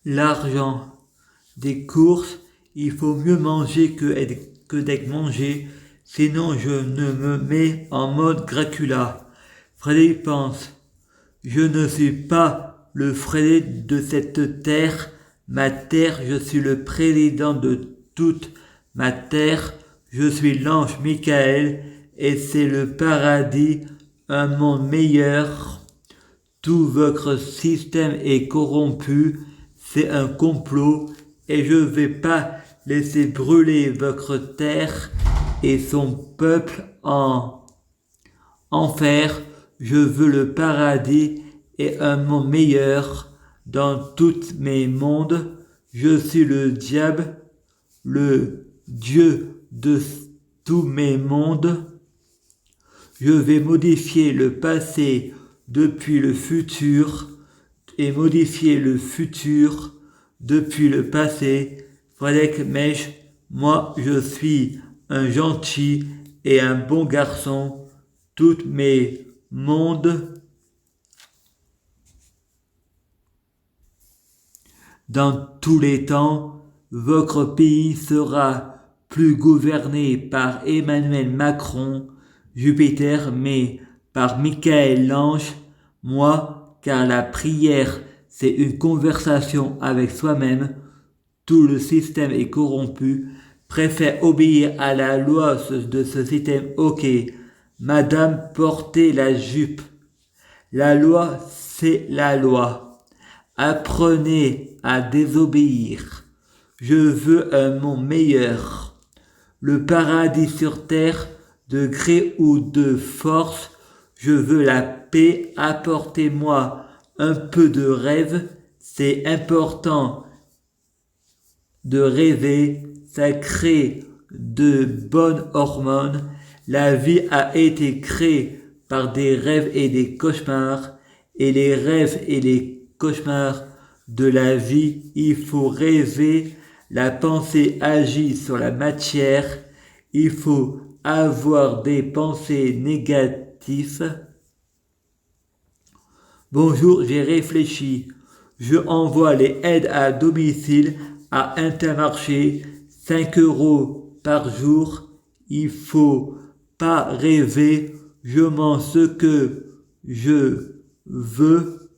l'argent des courses, il faut mieux manger que d'être mangé, sinon je ne me mets en mode Dracula. Frédéric pense, je ne suis pas le Frédéric de cette terre, ma terre, je suis le président de toute ma terre, je suis l'ange Michael, et c'est le paradis, un monde meilleur. Tout votre système est corrompu, c'est un complot, et je ne vais pas laisser brûler votre terre et son peuple en enfer. Je veux le paradis et un monde meilleur dans tous mes mondes. Je suis le diable, le Dieu de tous mes mondes. Je vais modifier le passé depuis le futur et modifier le futur depuis le passé. Frédéric Mèche, moi je suis un gentil et un bon garçon. Tous mes mondes dans tous les temps, votre pays sera plus gouverné par Emmanuel Macron, Jupiter, mais par Michael l'ange, moi, car la prière, c'est une conversation avec soi-même, tout le système est corrompu, préfère obéir à la loi de ce système, ok, madame, portez la jupe. La loi, c'est la loi. Apprenez à désobéir. Je veux un monde meilleur. Le paradis sur terre, de gré ou de force, je veux la paix, apportez-moi un peu de rêve, c'est important de rêver, ça crée de bonnes hormones, la vie a été créée par des rêves et des cauchemars, et les rêves et les cauchemars de la vie, il faut rêver, la pensée agit sur la matière, il faut avoir des pensées négatives. Bonjour, j'ai réfléchi. Je envoie les aides à domicile à Intermarché, 5 € par jour. Il faut pas rêver. Je mange ce que je veux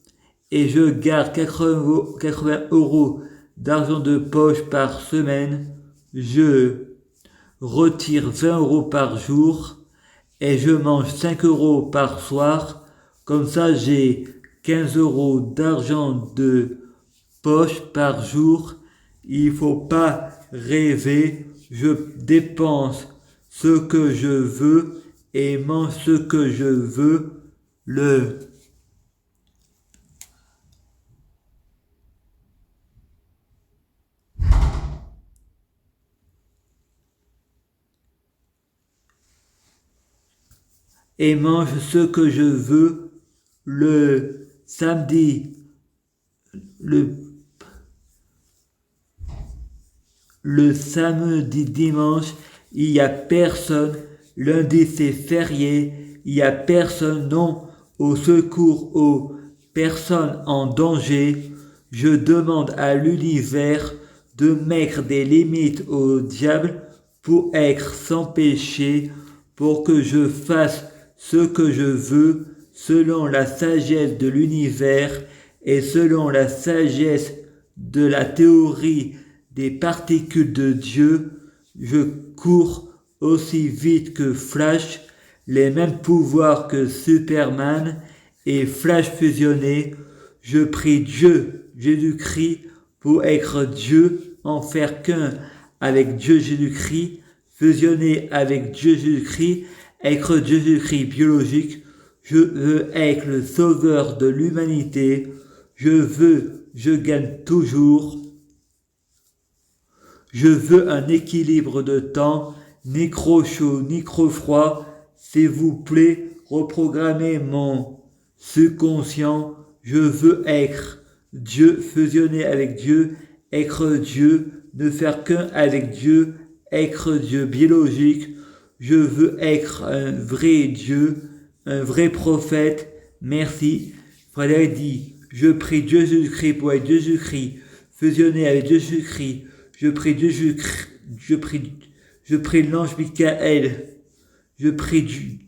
et je garde 80 € d'argent de poche par semaine. Je retire 20 € par jour et je mange 5 € par soir. Comme ça, j'ai 15 € d'argent de poche par jour. Il faut pas rêver. Je dépense ce que je veux et mange ce que je veux. Et mange ce que je veux le samedi, le samedi, dimanche, il n'y a personne. Lundi, c'est férié. Il n'y a personne. Non au secours aux personnes en danger. Je demande à l'univers de mettre des limites au diable pour être sans péché, pour que je fasse ce que je veux selon la sagesse de l'univers et selon la sagesse de la théorie des particules de Dieu. Je cours aussi vite que Flash, les mêmes pouvoirs que Superman et Flash fusionné. Je prie Dieu, Jésus-Christ, pour être Dieu, en faire qu'un avec Dieu Jésus-Christ, fusionner avec Dieu Jésus-Christ, être Dieu Jésus-Christ biologique. Je veux être le sauveur de l'humanité. Je gagne toujours. Je veux un équilibre de temps, ni trop chaud, ni trop froid. S'il vous plaît, reprogrammez mon subconscient. Je veux être Dieu, fusionner avec Dieu, être Dieu, ne faire qu'un avec Dieu, être Dieu biologique. Je veux être un vrai Dieu, un vrai prophète. Merci. Frédéric dit, je prie Dieu Jésus-Christ pour être Dieu Jésus-Christ, fusionner avec Jésus-Christ. Je prie l'ange Michael. Je prie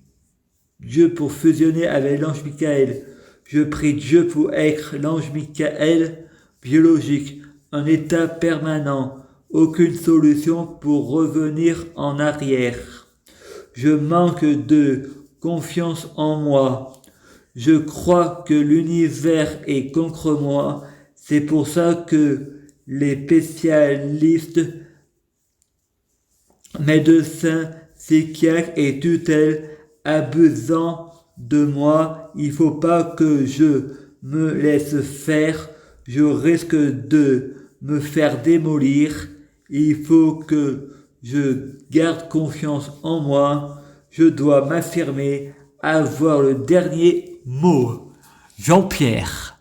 Dieu pour fusionner avec l'ange Michael. Je prie Dieu pour être l'ange Michael biologique, un état permanent, aucune solution pour revenir en arrière. Je manque de confiance en moi. Je crois que l'univers est contre moi. C'est pour ça que les spécialistes, médecins, psychiatres et tutelles abusant de moi. Il faut pas que je me laisse faire. Je risque de me faire démolir. Il faut que je garde confiance en moi. Je dois m'affirmer, avoir le dernier mot. Jean-Pierre.